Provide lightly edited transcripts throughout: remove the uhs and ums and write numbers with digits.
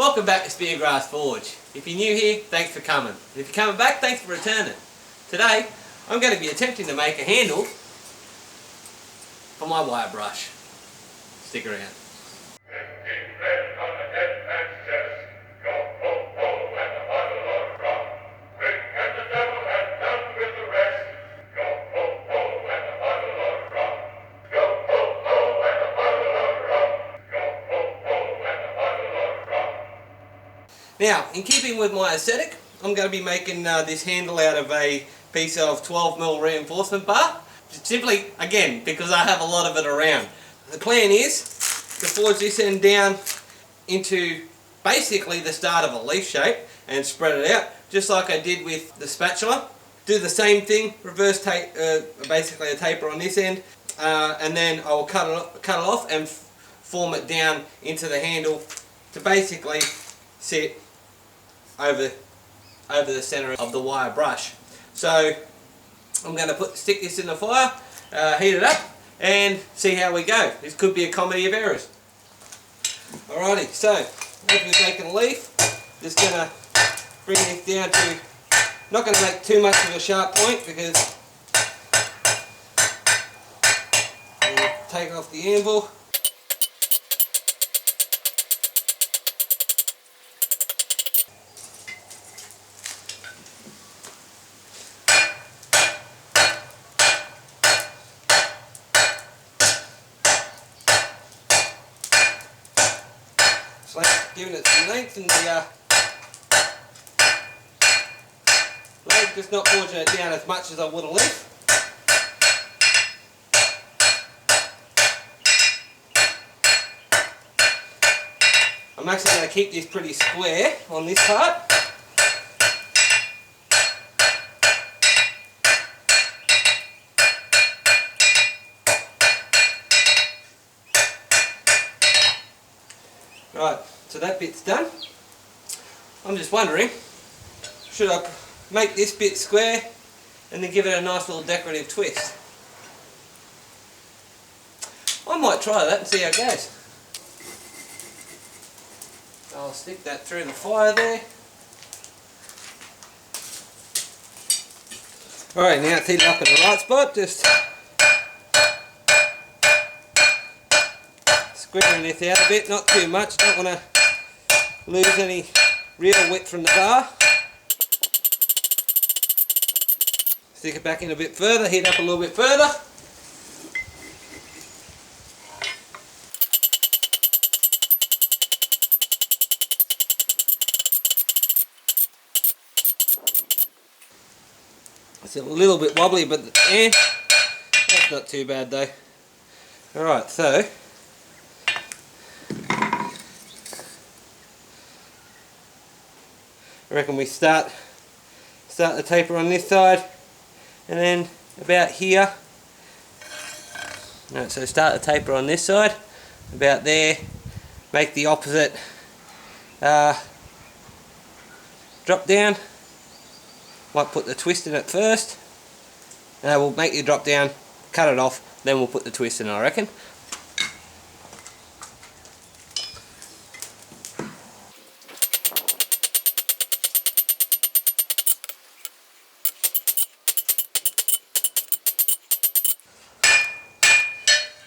Welcome back to Speargrass Forge. If you're new here, thanks for coming. If you're coming back, thanks for returning. Today, I'm going to be attempting to make a handle for my wire brush. Stick around. Now, in keeping with my aesthetic, I'm going to be making this handle out of a piece of 12mm reinforcement bar. Simply, again, because I have a lot of it around. The plan is to forge this end down into basically the start of a leaf shape and spread it out, just like I did with the spatula. Do the same thing, reverse tape, basically a taper on this end, and then I'll cut it off and form it down into the handle to basically sit over the centre of the wire brush. So I'm going to stick this in the fire, heat it up, and see how we go. This could be a comedy of errors. Alrighty, so as we're making a leaf, just going to bring this down to, not going to make too much of a sharp point because we'll take off the anvil. Just like giving it some length, and the leg just not forging it down as much as I would a leaf. I'm actually going to keep this pretty square on this part. Right, so that bit's done. I'm just wondering, should I make this bit square and then give it a nice little decorative twist? I might try that and see how it goes. I'll stick that through the fire there. Alright, now it's heated up in the right spot, just squaring this out a bit, not too much, don't want to lose any real width from the bar. Stick it back in a bit further, heat up a little bit further. It's a little bit wobbly, but that's not too bad though. Alright, so I reckon we start the taper on this side, and then about here. No, so start the taper on this side, about there. Make the opposite drop down. Might put the twist in it first. We'll make the drop down, cut it off, then we'll put the twist in, I reckon.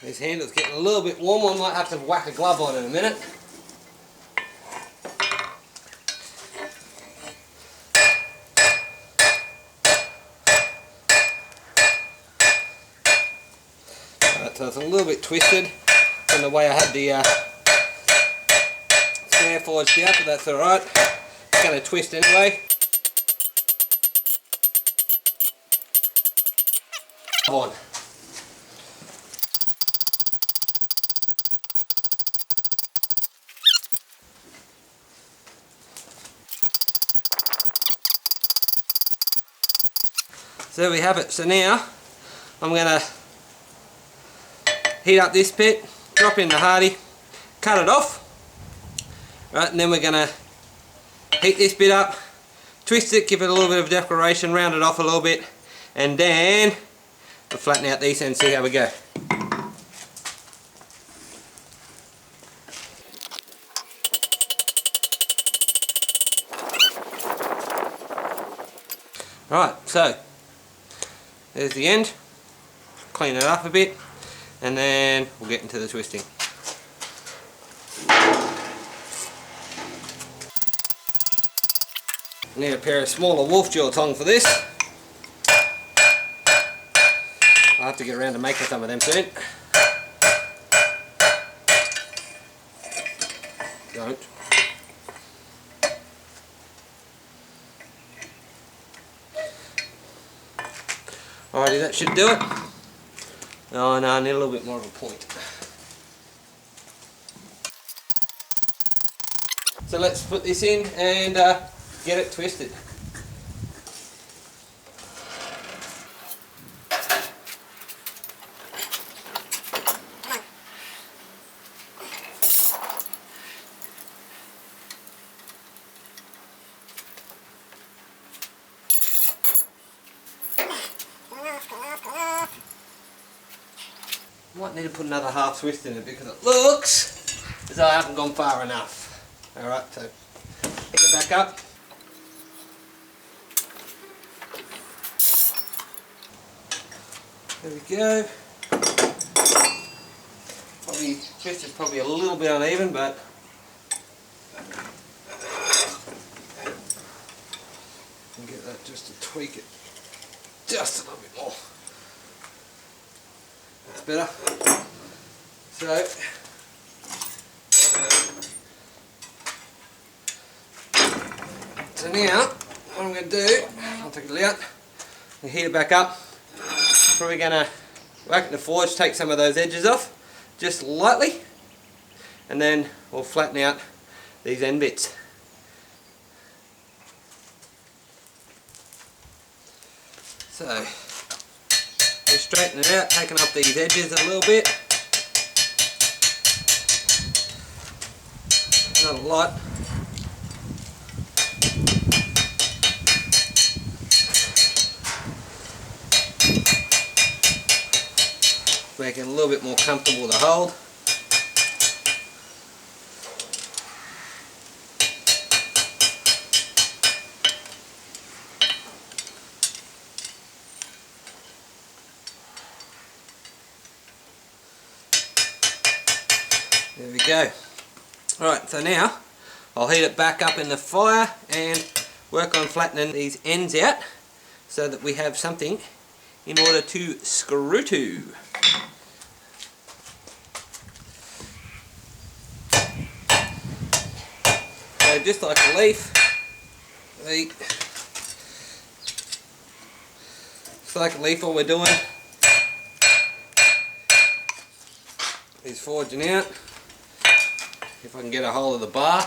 This handle's getting a little bit warm, I might have to whack a glove on in a minute. Right, so it's a little bit twisted from the way I had the square forged out, but that's alright. It's going to twist anyway. On. So there we have it. So now I'm going to heat up this bit, drop in the hardy, cut it off, right, and then we're going to heat this bit up, twist it, give it a little bit of decoration, round it off a little bit, and then we'll flatten out these and see how we go. Right, so there's the end. Clean it up a bit, and then we'll get into the twisting. Need a pair of smaller wolf jaw tongs for this. I'll have to get around to making some of them soon. Don't. Alrighty, that should do it. Oh no, I need a little bit more of a point. So let's put this in and get it twisted. Might need to put another half twist in it because it looks as though I haven't gone far enough. Alright, so pick it back up. There we go. Probably twist is probably a little bit uneven, but and get that just to tweak it just a little bit more. That's better. So now, what I'm going to do, I'll take it out and heat it back up. Probably going to whack it in the forge, take some of those edges off, just lightly, and then we'll flatten out these end bits. So, just straighten it out, taking off these edges a little bit. Not a lot. Make it a little bit more comfortable to hold. There we go. Alright, so now I'll heat it back up in the fire and work on flattening these ends out so that we have something in order to screw to. So just like a leaf, just like a leaf, all we're doing is forging out. If I can get a hold of the bar.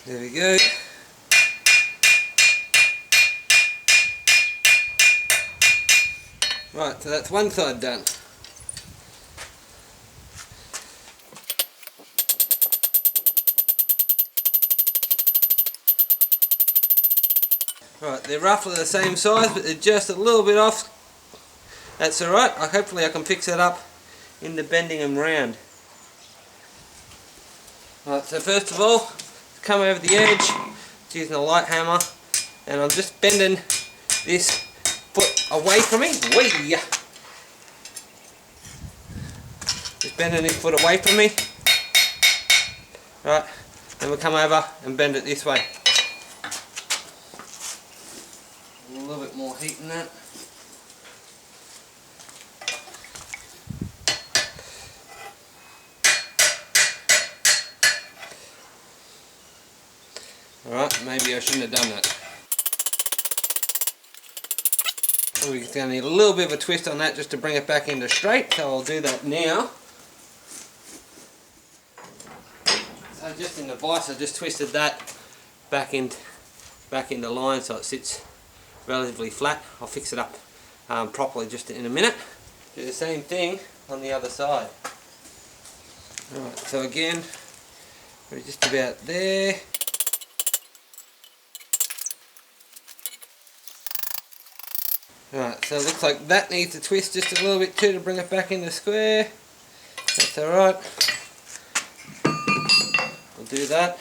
There we go. Right, so that's one side done. Right, they're roughly the same size, but they're just a little bit off. That's alright, hopefully I can fix that up in the bending them round. Right, so first of all, come over the edge, using a light hammer, and I'm just bending this foot away from me. Whee! Just bending this foot away from me. Right, then we'll come over and bend it this way. A little bit more heat in that. Alright, maybe I shouldn't have done that. We're going to need a little bit of a twist on that just to bring it back into straight, so I'll do that now. So just in the vise I just twisted that back into line so it sits relatively flat. I'll fix it up properly just in a minute. Do the same thing on the other side. Alright, so again, we're just about there. Right, so it looks like that needs to twist just a little bit too to bring it back into square. That's alright. We'll do that.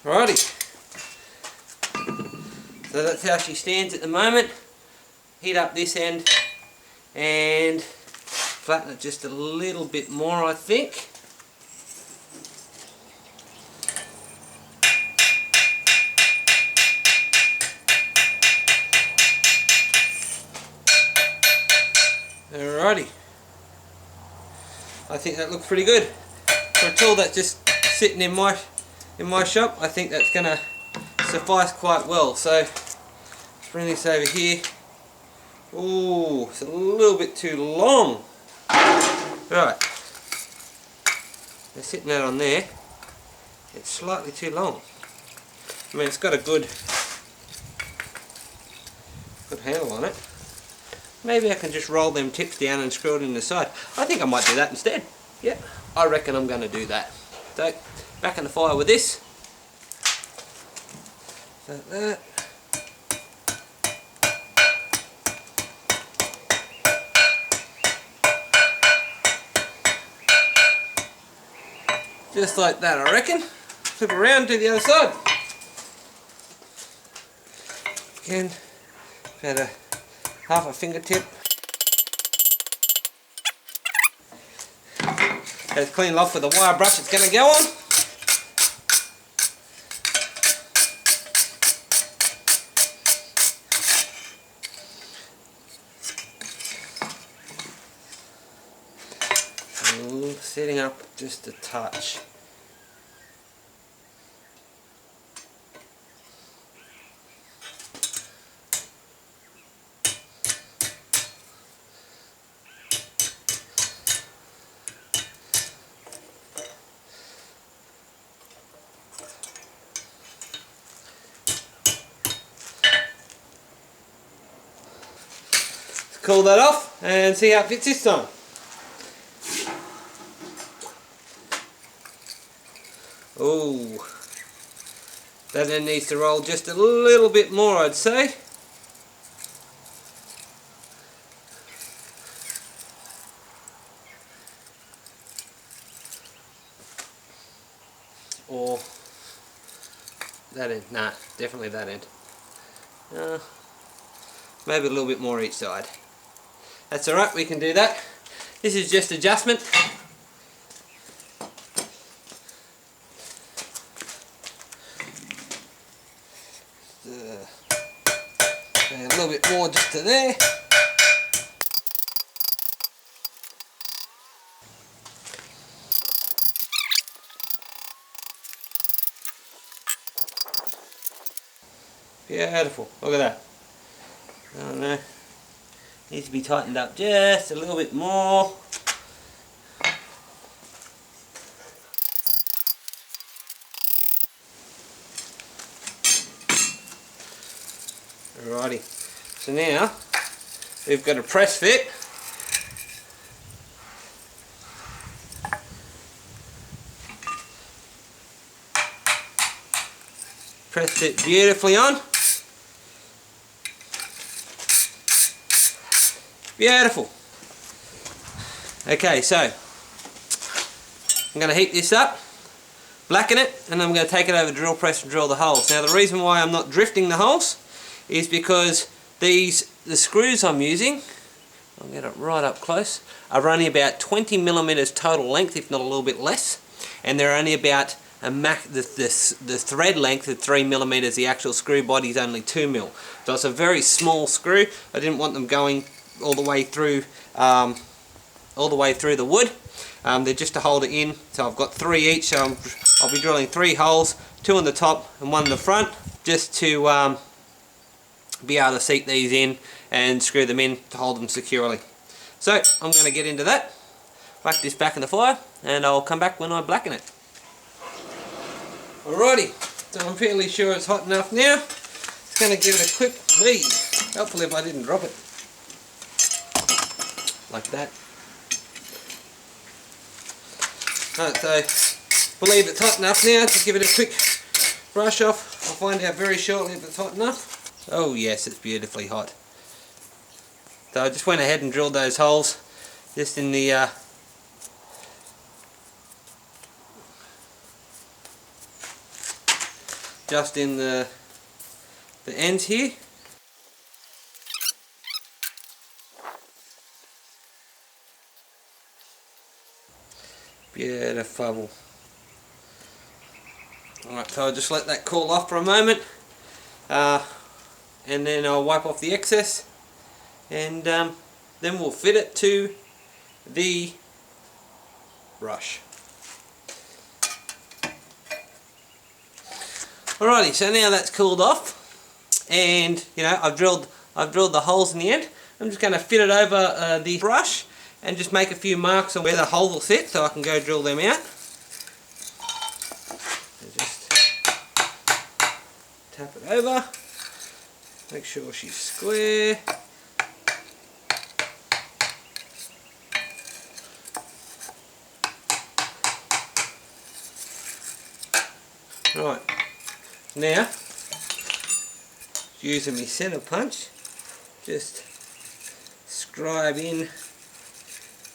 Alrighty. So that's how she stands at the moment. Heat up this end and flatten it just a little bit more, I think. Alrighty. I think that looks pretty good. For a tool that's just sitting in my shop, I think that's going to suffice quite well. So let's bring this over here. Ooh, it's a little bit too long. Right. They're sitting that on there. It's slightly too long. I mean, it's got a good handle on it. Maybe I can just roll them tips down and screw it in the side. I think I might do that instead. Yep, I reckon I'm going to do that. So, back in the fire with this. Like that. Just like that, I reckon. Flip around to the other side. Again, about a half a fingertip. Let's clean it off with a wire brush it's going to go on. Setting up just a touch. Cool that off and see how it fits this time. Oh, that then needs to roll just a little bit more, I'd say. Or that end. Nah, definitely that end. Maybe a little bit more each side. That's alright, we can do that. This is just adjustment. A little bit more just to there. Beautiful, look at that. I don't know. Needs to be tightened up just a little bit more. Alrighty, so now we've got a press fit. Pressed it beautifully on. Beautiful. Okay, so I'm going to heat this up, blacken it, and I'm going to take it over the drill press and drill the holes. Now the reason why I'm not drifting the holes is because the screws I'm using, I'll get it right up close, are only about 20 millimeters total length, if not a little bit less, and they're only about the thread length of 3 millimeters. The actual screw body is only 2 mil, so it's a very small screw. I didn't want them going all the way through the wood. They're just to hold it in. So I've got 3 each. So I'll be drilling 3 holes, 2 on the top and 1 in the front, just to be able to seat these in and screw them in to hold them securely. So I'm going to get into that, whack this back in the fire, and I'll come back when I blacken it. Alrighty, so I'm fairly sure it's hot enough now. Just going to give it a quick heat. Hopefully if I didn't drop it. Like that. Alright, so believe it's hot enough now to give it a quick brush off. I'll find out very shortly if it's hot enough. Oh yes, it's beautifully hot. So I just went ahead and drilled those holes just in the ends here. Beautiful. Alright, so I'll just let that cool off for a moment, and then I'll wipe off the excess, and then we'll fit it to the brush. Alrighty, so now that's cooled off, and you know I've drilled the holes in the end. I'm just going to fit it over the brush and just make a few marks on where the hole will sit, so I can go drill them out. So just tap it over, make sure she's square. Right, now using my centre punch, just scribe in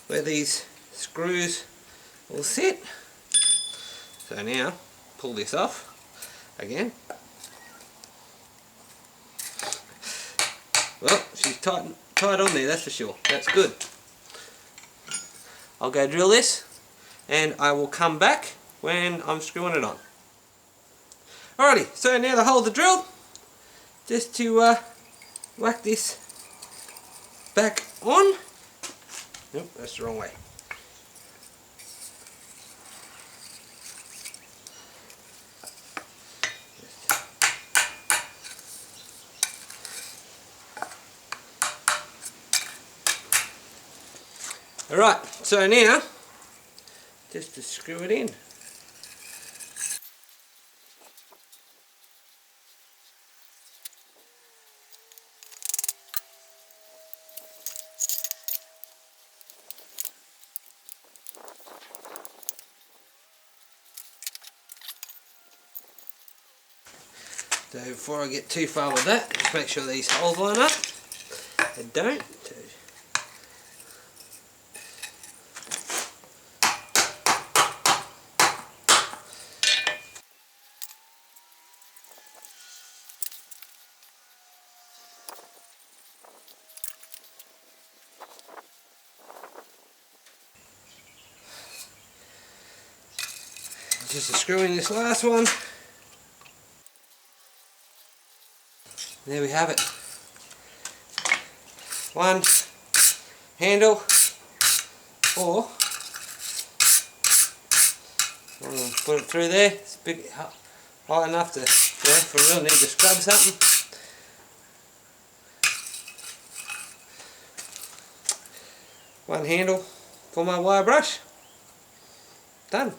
where these screws will sit. So now pull this off again. Well, she's tight on there, that's for sure. That's good. I'll go drill this and I will come back when I'm screwing it on. Alrighty, so now the holes are drilled. Just to whack this back on. Nope, that's the wrong way. Alright, so now, just to screw it in. So before I get too far with that, just make sure these holes line up. They don't. Just to screw in this last one. There we have it. One handle, or put it through there. It's a bit high enough to, you know, if I really need to scrub something. One handle for my wire brush. Done.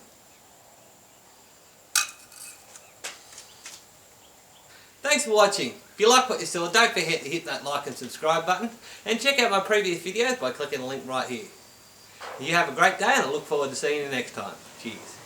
Thanks for watching. If you like what you saw, don't forget to hit that like and subscribe button, and check out my previous videos by clicking the link right here. You have a great day, and I look forward to seeing you next time. Cheers.